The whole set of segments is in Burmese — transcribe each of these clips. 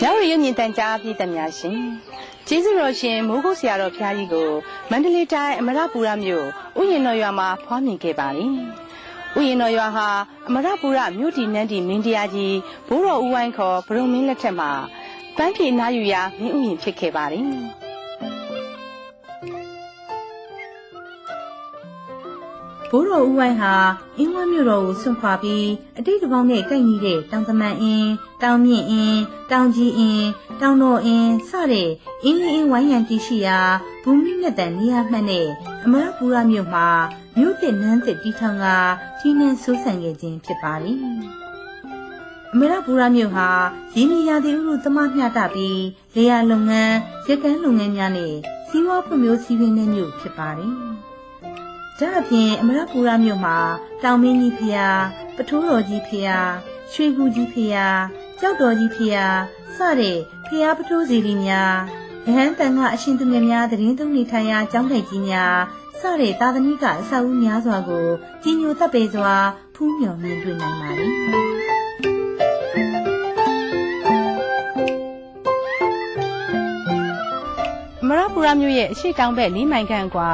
နောက်ရရင်တန်ကြားပြည်သက်များရှင်ကျေးဇူးတော်ရှင်မိုးကုတ်ဆရာတော်ဘုရားကြီးကိုမန္တလေးတိုင်းအမရပူရမြို့ဥယျာဉ်တော်ရွာမှာဖွားမြင်ခဲ့ပါသည်ဥယျာဉ်တော်ရွာဟာအမရပူရမြို့တီနန်းတီမင်းတရားကြီးဘိုးတော်ဦးဝိုင်းခေါ်ဘရုံမင်းလက်ထက်မှာပန်းပြေနာယူရာမင်းဥယျာဉ်ဖြစ်ခဲ့ပါသည်ဘိုးတော်ဦးဝိုင်းဟာအင်းဝမ်းမြို့တော်ကိုဆွန့်ခွာပြီးအတိတ်တစ်ပေါင်းနဲ့ကိုက်ညီတဲ့တောင်သမန်အင်းတောင်မြင့်အင်းတောင်ကြီးအင်းတောင်တော်အင်းစတဲ့အင်းလေးအင်းဝိုင်းရန်တည်ရှိရာဘူမိနဲ့တန်နေရာမှတ်နဲ့အမရပူရမြို့မှာမြို့တစ်နန်းတစ်တီထောင်ကကြီးနှင်းဆိုးဆန်ခဲ့ခြင်းဖြစ်ပါလေအမရပူရမြို့ဟာရင်းနှီးရာသီဥတုသမားမျှတပြီးလေယာလုပ်ငန်းရက်ကန်းလုပ်ငန်းများနဲ့စီးပွားဖွံ့ဖြိုးစည်းဝေးတဲ့မြို့ဖြစ်ပါတယ်ဒါအပြင်အမရပူရမြို့မှာတောင်မင်းကြီးဖျားပထိုးတော်ကြီးဖျားရွှေကူကြီးဖျားကြောက်တော်ကြီးဖျားစတဲ့ဖျားပထိုးစီရီများရဟန်းတန်ကအရှင်သူငယ်များတရင်သုံးနေထိုင်ရာကျောင်းထိုင်ကြီးများစတဲ့သာသနိကအဆောက်အဦများစွာကိုကြီးညိုသက်ပေစွာဖူးမြော်မြင်တွေ့နိုင်ပါသည်အမရပူရမြို့ရဲ့အရှိတောင်ဘက်၄မိုင်ခန့်กว่า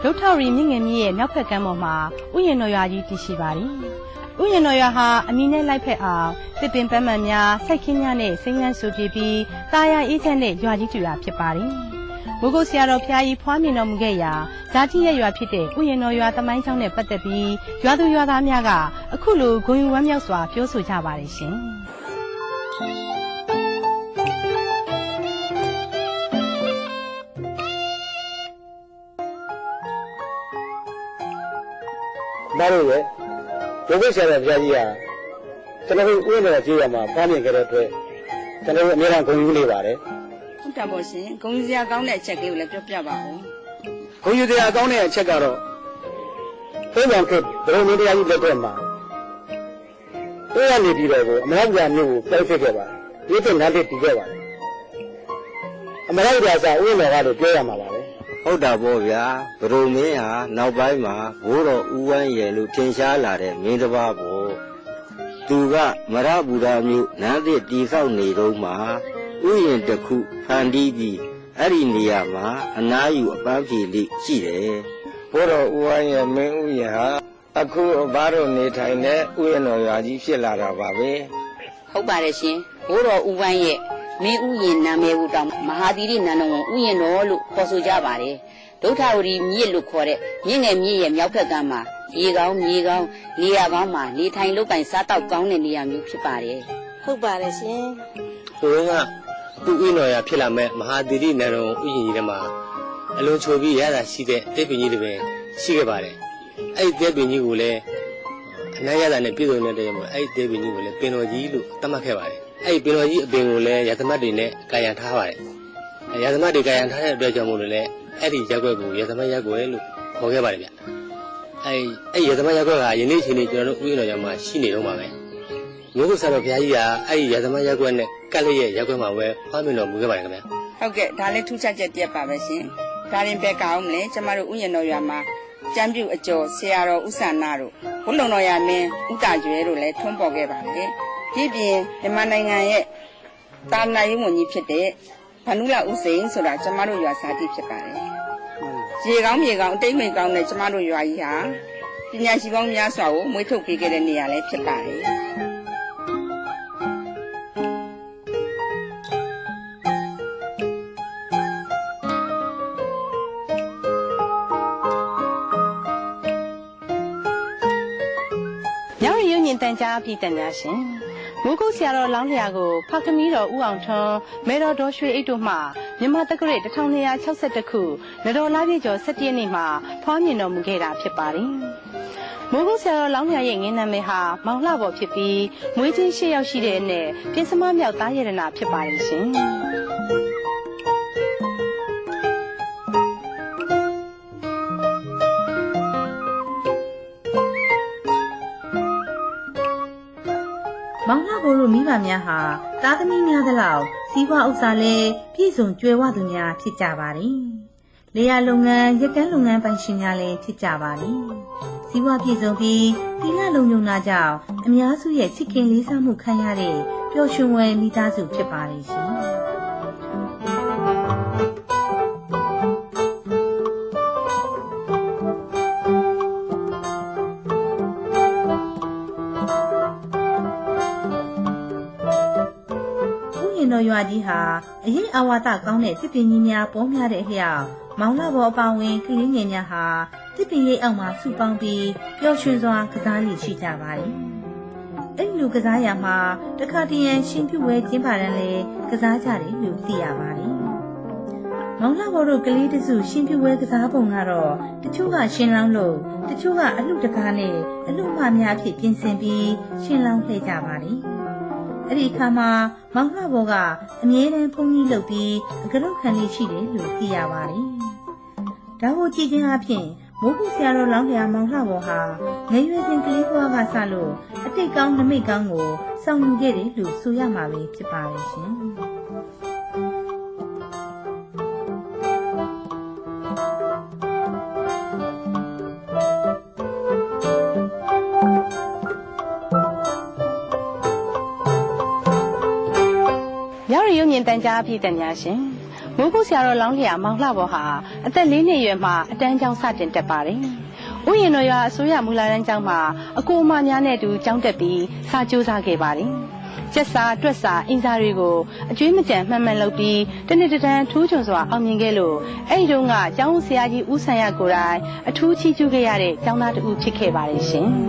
ဒုထောက်ရီမြင့်ငယ်မြစ်ရဲ့မြောက်ဘက်ကမ်းပေါ်မှာဥယျာဉ်တော်ရွာကြီးတည်ရှိပါတယ်။ဥယျာဉ်တော်ရွာဟာအမီနဲ့လိုက်ဖက်အောင်တစ်ပင်ပန်းမှန်များစိုက်ခင်းများနဲ့စိမ်းလန်းဆူပြေပြီးတာယာအေးချမ်းတဲ့ရွာကြီးတူရာဖြစ်ပါတယ်။မိုးကုတ်ဆရာတော်ဘုရားကြီးဖွားမြင်တော်မူခဲ့ရာဇာတိရဲ့ရွာဖြစ်တဲ့ဥယျာဉ်တော်ရွာသမိုင်းကျောင်းနဲ့ပတ်သက်ပြီးရွာသူရွာသားများကအခုလိုဂုဏ်ယူဝမ်းမြောက်စွာပြောဆိုကြပါတယ်ရှင်။ဒါလို့လေဒုက္ခဆရာတော်ဘုရားကြီးဟာကျွန်တော်တို့ဥပဒေကြီးရမှာဖွားမြင်ခဲ့တဲ့အတွက်ကျွန်တော်တို့အများအားဂုဏ်ယူနေပါတယ်ဟုတ်တယ်ပေါ့ရှင်ဂုဏ်ယူစရာကောင်းတဲ့အချက်လေးကိုလည်းပြောပြပါဦးဂုဏ်ယူစရာကောင်းတဲ့အချက်ကတော့သိဉာဏ်ခေတ်ဘုရားမင်းတရားကြီးလက်ထက်မှာတွေ့ရနေပြီးတော့အမရပူရမြို့ကိုပြောင်းဖြစ်ခဲ့ပါတယ်ဒီတင်နားတစ်တည်ခဲ့ပါတယ်အမရပူရစာဥပဒေကလည်းပြောရမှာပါပဲဟုတ်တာပေါ့ဗျာဘရုံမင်းဟာနောက်ပိုင်းမှာဘိုးတော်ဦးဝမ်းရယ်လို့ထင်ရှားလာတဲ့မင်းတစ်ပါးပေါ့သူကမရပူရမြို့နန်းသစ်တည်ဆောက်နေတော့မှဥယျာဉ်တစ်ခုဖန်တီးပြီးအဲ့ဒီနေရာမှာအနားယူအပန်းဖြေလေးရှိတယ်ဘိုးတော်ဦးဝမ်းရယ်မင်းဥယျာဉ်ဟာအခုဘာလို့နေထိုင်တဲ့ဥယျာဉ်တော်ရွာကြီးဖြစ်လာတာပါပဲဟုတ်ပါတယ်ရှင်ဘိုးတော်ဦးဝမ်းရဲ့မင်းဥယျာဉ်နာမည်ကိုတောင်မဟာသီရိနန္ဒဝန်ဥယျာဉ်တော်လို့ခေါ်ဆိုကြပါတယ်ဒုဋ္ဌဝရီမြစ်လို့ခေါ်တဲ့မြင့်ငယ်မြစ်ရဲ့မြောက်ဘက်ကမ်းမှာရေကောင်းမြေကောင်းနေရာကောင်းမှာနေထိုင်လုပ်ကိုင်စားတောက်ကောင်းတဲ့နေရာမျိုးဖြစ်ပါတယ်ဟုတ်ပါတယ်ရှင်ဘုရားကသူ့ဥယျာဉ်တော်ရဖြစ်လာမဲ့မဟာသီရိနန္ဒဝန်ဥယျာဉ်ကြီးထဲမှာအလွန်ချိုပြီးရတာရှိတဲ့တေပင်ကြီးတွေပဲရှိခဲ့ပါတယ်အဲ့ဒီတေပင်ကြီးကိုလည်းအနာရတာနဲ့ပြည်စုံနေတဲ့မှာအဲ့ဒီတေပင်ကြီးကိုလည်းပင်တော်ကြီးလို့သတ်မှတ်ခဲ့ပါတယ်အဲ့ဒီပင်တော်ကြီးအပင်ကိုလည်းရသမတ်တွေနဲ့ကာယံထားပါတယ်ရသမတ်တွေကာယံထားတဲ့အတွက်ကြောင့်မို့လို့လည်းအဲ့ဒီရက်ွက်ကိုရသမတ်ရက်ွက်လို့ခေါ်ခဲ့ပါတယ်ဗျအဲ့ရသမတ်ရက်ွက်ကယနေ့ချိန်นี้ကျွန်တော်တို့ဥယျာဉ်တော်ကျောင်းမှာရှိနေတော့မှာပဲမျိုးကုဆရာတော်ဘုရားကြီးကအဲ့ဒီရသမတ်ရက်ွက်နဲ့ကတ်လျက်ရက်ွက်မှာပဲဖွားမြင်တော်မူခဲ့ပါတယ်ခင်ဗျဟုတ်ကဲ့ဒါလည်းထူးခြားချက်တစ်ပါပဲရှင်ဒါရင်ပဲကောင်းမလဲကျမတို့ဥယျာဉ်တော်ရွာမှာကျမ်းပြုအကျော်ဆရာတော်ဥစ္စာနာတို့ဘုလုံတော်ရမင်းဥတကျွဲတို့လည်းထွန်းပေါ်ခဲ့ပါတယ်ဒီပြင်မြန်မာနိုင်ငံရဲ့တာနာရေးဝန်ကြီးဖြစ်တဲ့ဗန္ဓုလဥစိန်ဆိုတာကျမတို့ရွာစာတိဖြစ်ပါတယ်ရေကောင်းမြေကောင်းအတိတ်မိတ်ကောင်းတဲ့ကျမတို့ရွာကြီးဟာပညာရှိပေါင်းများစွာကိုမွေးထုတ်ပေးခဲ့တဲ့နေရာလည်းဖြစ်ပါတယ်ညရည်ညင်တန်ကြားပြည်တန်များရှင်မိုးကုတ်ဆရာတော်လောင်းလျာကိုဖခင်မီးတော်ဦးအောင်ထွန်းမေတော်ဒေါ်ရွှေအိတ်တို့မှမြန်မာတက္ကရာ1262ခုနတော်လာပြည့်ကျော်17ရက်နေ့မှာဖွားမြင်တော်မူခဲ့တာဖြစ်ပါတယ်။မိုးကုတ်ဆရာတော်လောင်းလျာရဲ့ငင်းနာမည်ဟာမောင်လှပေါ်ဖြစ်ပြီးမွေးချင်း8ယောက်ရှိတဲ့အနက်ပြင်းစမမြောက်သားရတနာဖြစ်ပါတယ်ရှင်။မောင်လှဘိုးတို့မိဘများဟာသားသမီးများသလောက်စီးပွားဥစ္စာလည်းပြည့်စုံကြွယ်ဝသူများဖြစ်ကြပါတယ်။လေယာလုပ်ငန်းရက်ကန်းလုပ်ငန်းပိုင်ရှင်များလည်းဖြစ်ကြပါတယ်။စီးပွားပြည့်စုံပြီးသီလလုံခြုံတာကြောင့်အများစုရဲ့ချစ်ခင်လေးစားမှုခံရတဲ့ ပျော်ရွှင်ဝယ်မိသားစုဖြစ်ပါတယ်ရှင်။တော်ရွာကြီးဟာအရေးအဝါဒကောင်းတဲ့တစ်ပင်ကြီးများပေါ်များတဲ့အလျောက်မောင်လာဘောအပောင်ဝင်ကလေးငယ်များဟာတစ်ပင်ရိပ်အောက်မှာစုပေါင်းပြီးပျော်ရွှင်စွာကစားလိရှိကြပါတယ်။အဲ့လိုကစားရမှာတခါတရံရှင်ပြုဝဲကျင်းပါရန်လေကစားကြတယ်လို့သိရပါတယ်။မောင်လာဘောတို့ကလေးတစုရှင်ပြုဝဲကစားပုံကတော့တချို့ကရှင်လောင်းလို့တချို့ကအလှတကားနဲ့အလှမများအဖြစ်ပြင်ဆင်ပြီးရှင်လောင်းလှည့်ကြပါတယ်။အဲ့ဒီအခါမှာမောင်လှဘောကအမြဲတမ်းဖုန်းကြီးလုပ်ပြီးအကရုတ်ခံလေးရှိတယ်လို့သိရပါတယ်။ဒါကိုကြည့်ခြင်းအပြင်မိုးကုဆရာတော်လောင်းလျာမောင်လှဘောဟာငယ်ရွယ်စဉ်ကလေးဘဝကစလို့အတိတ်ကောင်းနမိတ်ကောင်းကိုစောင့်ယူခဲ့တယ်လို့ဆိုရမှာပဲဖြစ်ပါတယ်ရှင်။ရောက်ရုံမြင့်တန်ကြားပြည်သက်များရှင်မိုးကုဆရာတော်လောင်းလျာမောင်လှဘောဟာအသက်4နှစ်အရွယ်မှာအတန်းကျောင်းစတင်တက်ပါတယ်။ဥယျာဉ်တော်ရွာအစိုးရမူလတန်းကျောင်းမှာအကိုအမများနဲ့အတူကျောင်းတက်ပြီးစာကြိုးစားခဲ့ပါတယ်။ကျက်စာတွက်စာအင်စာတွေကိုအကျွေးမကြံမှန်မှန်လုပ်ပြီးတနေ့တန်းထူးချွန်စွာအောင်မြင်ခဲ့လို့အဲ့ဒီတုန်းကကျောင်းဆရာကြီးဦးဆန်ရကိုယ်တိုင်အထူးချီးကျူးခဲ့ရတဲ့ကျောင်းသားတူဖြစ်ခဲ့ပါတယ်ရှင်။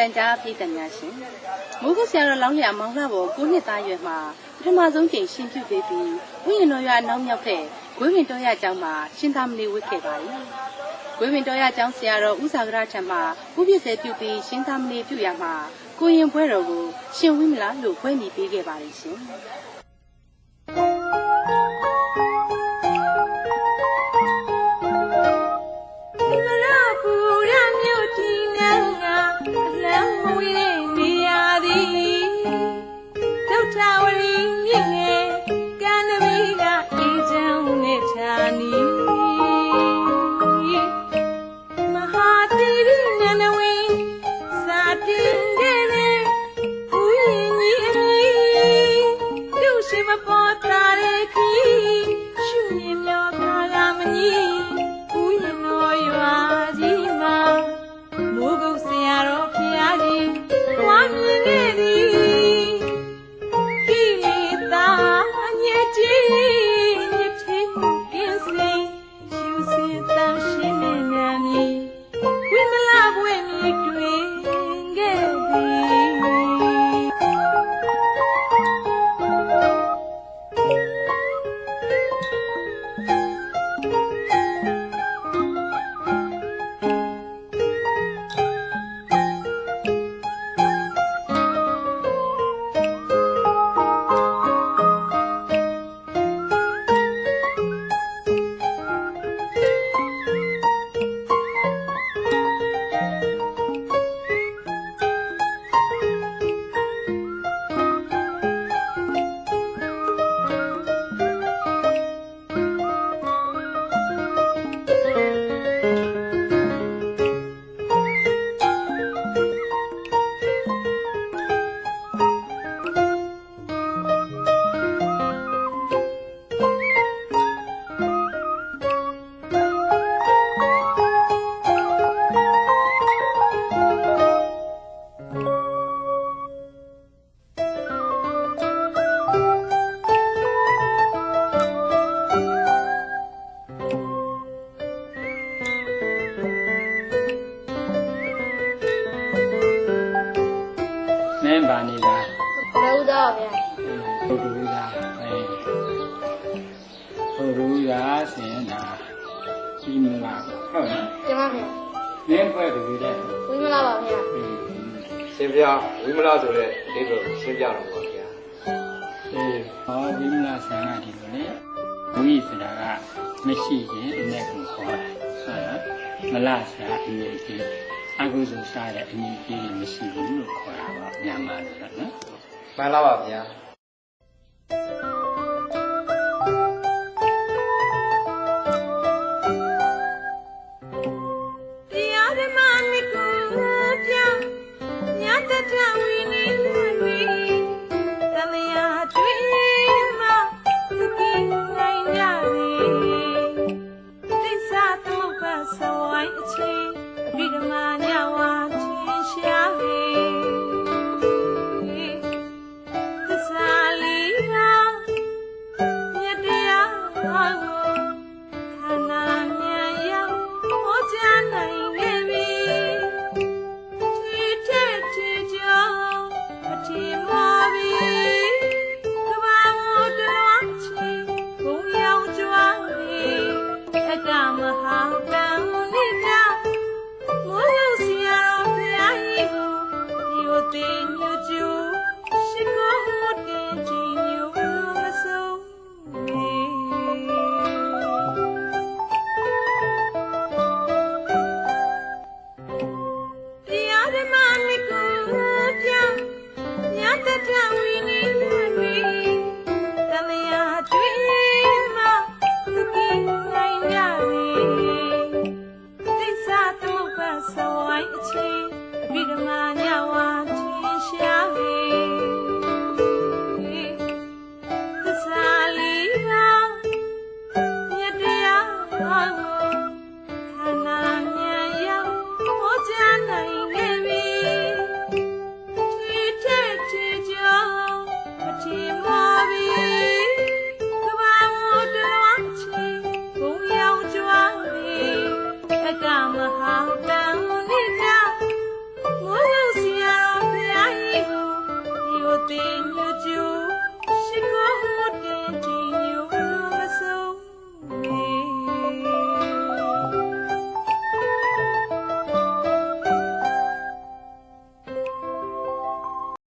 န်ကြားပြည်သူများရှင်မိုးကုတ်ဆရာတော်လောင်းလျာမောင်လှဘော9နှစ်သားရွယ်မှာပထမဆုံးချိန်ရှင်ပြုပေးပြီးဥယျာဉ်တော်ရွာနောက်မြောက်တဲ့ဂွေးဝင်တော်ရကျောင်းမှာရှင်သာမဏေဝတ်ခဲ့ပါ၏ဂွေးဝင်တော်ရကျောင်းဆရာတော်ဦးစာကရထံမှဥပစ္စေပြုပြီးရှင်သာမဏေပြုရမှာကိုရင်ပွဲတော်ကိုရှင်ဝိမလလို့ဖွဲ့မိပေးခဲ့ပါလိမ့်ရှင်ရှင်ပြဝိမလဆိုတဲ့အိဗယ်ကိုရှင်းပြတော့ပါဗျာဟောဝိမလဆံကဒီလိုလေဝိဆိုတာကမရှိရင်အနဲ့ကိုခေါ်တာဟုတ်လားမလဆိုတာအမြင်ကြီးအကုသိုလ်စားတဲ့အမြင်ကြီးမရှိဘူးလို့ခေါ်တာပါမြန်မာလိုနော်မှန်လားပါဗျာ